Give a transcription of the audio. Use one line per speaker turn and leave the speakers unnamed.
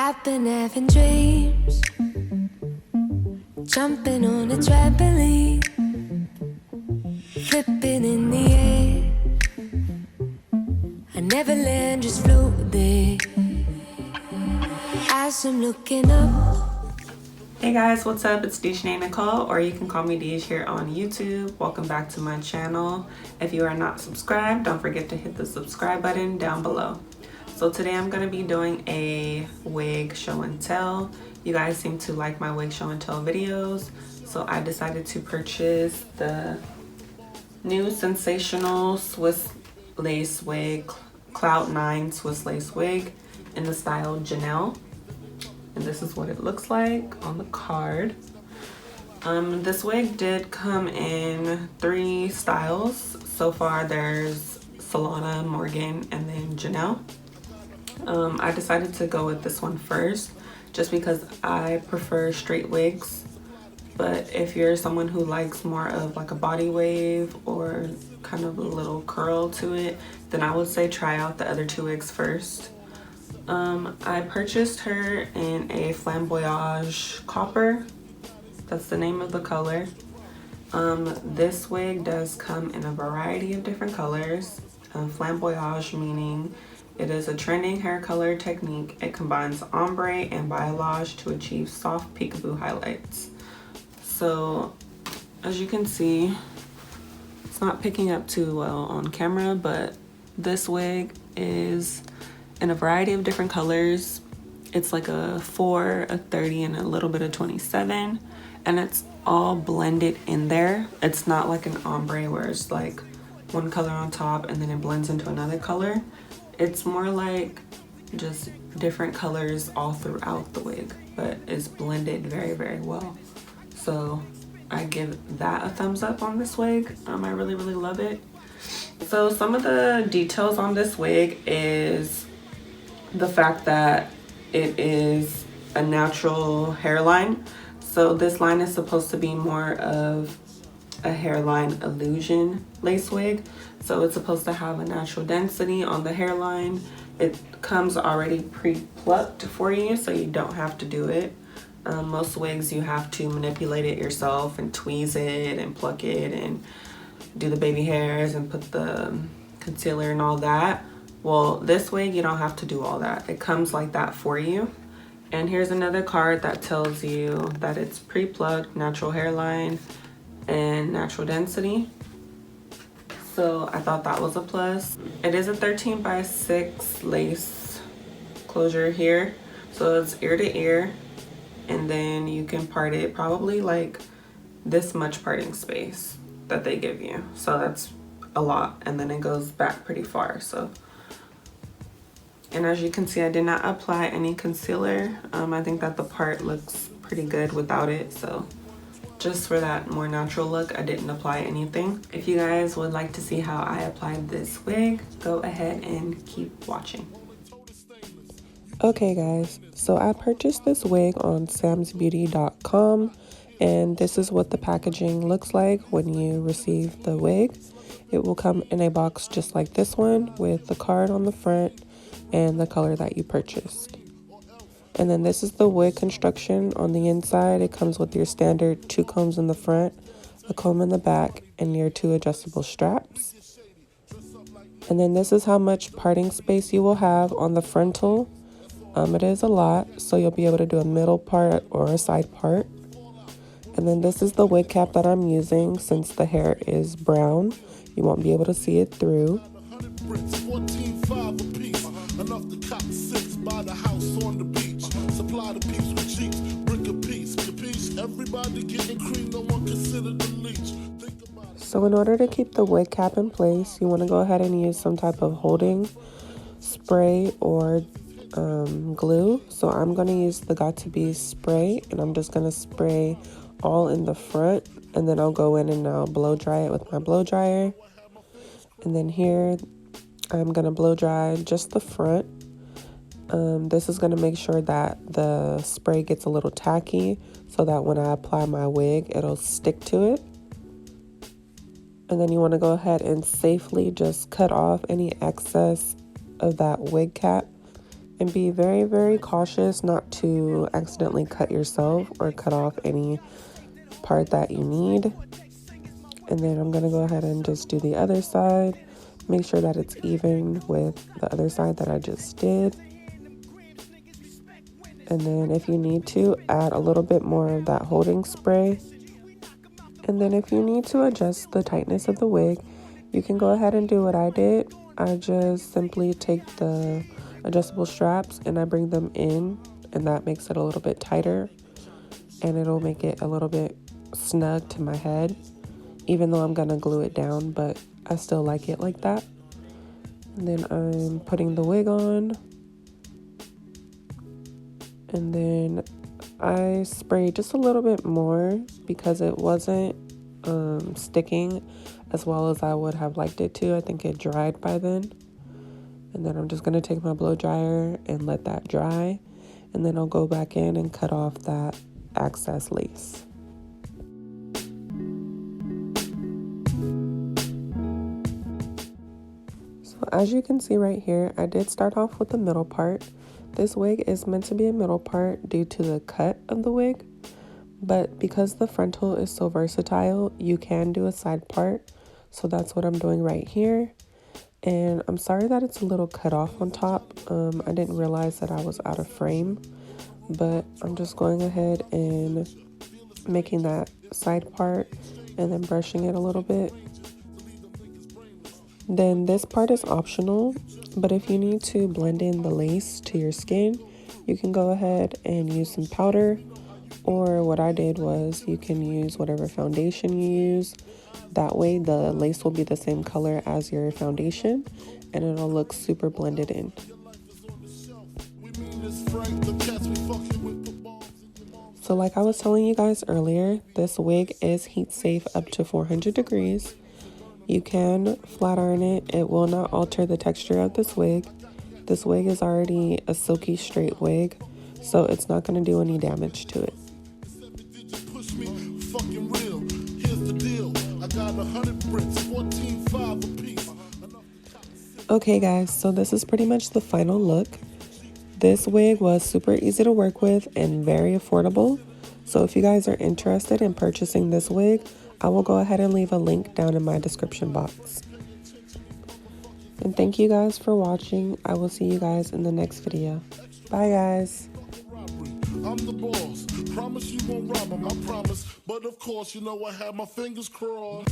I've been having dreams, jumping on a trampoline, flipping in the air. I never land, just float there. As I'm looking up.
Hey guys, what's up? It's DJ Nicole, or you can call me DJ here on YouTube. Welcome back to my channel. If you are not subscribed, don't forget to hit the subscribe button down below. So today I'm going to be doing a wig show and tell. You guys seem to like my wig show and tell videos, so I decided to purchase the new sensational Swiss lace wig, Cloud 9 Swiss lace wig in the style Janelle. And this is what it looks like on the card. This wig did come in 3 styles. So far there's Solana, Morgan, and then Janelle. I decided to go with this one first just because I prefer straight wigs. But if you're someone who likes more of like a body wave or kind of a little curl to it, then I would say try out the other 2 wigs first. I purchased her in a flamboyage copper. That's the name of the color. This wig does come in a variety of different colors. Flamboyage meaning it is a trending hair color technique. It combines ombre and balayage to achieve soft peekaboo highlights. So as you can see, it's not picking up too well on camera, but this wig is in a variety of different colors. It's like a 4, a 30, and a little bit of 27, and it's all blended in there. It's not like an ombre where it's like one color on top and then it blends into another color. It's more like just different colors all throughout the wig, but it's blended very, very well. So I give that a thumbs up on this wig. I really, really love it. So some of the details on this wig is the fact that it is a natural hairline. So this line is supposed to be more of a hairline illusion lace wig. So it's supposed to have a natural density on the hairline. It comes already pre-plucked for you, so you don't have to do it. Most wigs you have to manipulate it yourself and tweeze it and pluck it and do the baby hairs and put the concealer and all that. Well, this wig you don't have to do all that. It comes like that for you. And here's another card that tells you that it's pre-plucked, natural hairline, and natural density. So I thought that was a plus. It is a 13 by 6 lace closure here. So it's ear to ear. And then you can part it probably like this much parting space that they give you. So that's a lot. And then it goes back pretty far. So, and as you can see, I did not apply any concealer. I think that the part looks pretty good without it. So just for that more natural look, I didn't apply anything. If you guys would like to see how I applied this wig, go ahead and keep watching.
Okay guys, so I purchased this wig on samsbeauty.com, and this is what the packaging looks like when you receive the wig. It will come in a box just like this one with the card on the front and the color that you purchased. And then this is the wig construction on the inside. It comes with your standard 2 combs in the front, a comb in the back, and your 2 adjustable straps. And then this is how much parting space you will have on the frontal. It is a lot, so you'll be able to do a middle part or a side part. And then this is the wig cap that I'm using. Since the hair is brown, you won't be able to see it through. So in order to keep the wig cap in place, you want to go ahead and use some type of holding spray or glue. So I'm going to use the Got To Be spray, and I'm just going to spray all in the front, and then I'll go in and I'll blow dry it with my blow dryer. And then here I'm going to blow dry just the front. This is going to make sure that the spray gets a little tacky so that when I apply my wig, it'll stick to it. And then you want to go ahead and safely just cut off any excess of that wig cap And be very, very cautious not to accidentally cut yourself or cut off any part that you need. And then I'm going to go ahead and just do the other side. Make sure that it's even with the other side that I just did. And then if you need to, add a little bit more of that holding spray. And then if you need to adjust the tightness of the wig, you can go ahead and do what I did. I just simply take the adjustable straps and I bring them in, and that makes it a little bit tighter, and it'll make it a little bit snug to my head, even though I'm gonna glue it down, but I still like it like that. And then I'm putting the wig on, and then I sprayed just a little bit more because it wasn't sticking as well as I would have liked it to. I think it dried by then. And then I'm just going to take my blow dryer and let that dry. And then I'll go back in and cut off that excess lace. So as you can see right here, I did start off with the middle part. This wig is meant to be a middle part due to the cut of the wig. But because the frontal is so versatile, you can do a side part. So that's what I'm doing right here. And I'm sorry that it's a little cut off on top. I didn't realize that I was out of frame, but I'm just going ahead and making that side part and then brushing it a little bit. Then this part is optional, but if you need to blend in the lace to your skin, you can go ahead and use some powder, or what I did was you can use whatever foundation you use. That way the lace will be the same color as your foundation and it'll look super blended in. So like I was telling you guys earlier, this wig is heat safe up to 400 degrees. You can flat iron it. It will not alter the texture of this wig. This wig is already a silky straight wig, so it's not going to do any damage to it. Okay guys, so this is pretty much the final look. This wig was super easy to work with and very affordable. So if you guys are interested in purchasing this wig, I will go ahead and leave a link down in my description box. And thank you guys for watching. I will see you guys in the next video. Bye guys.
I'm the boss. Promise you won't rob him, I promise. But of course, you know I have my fingers crossed.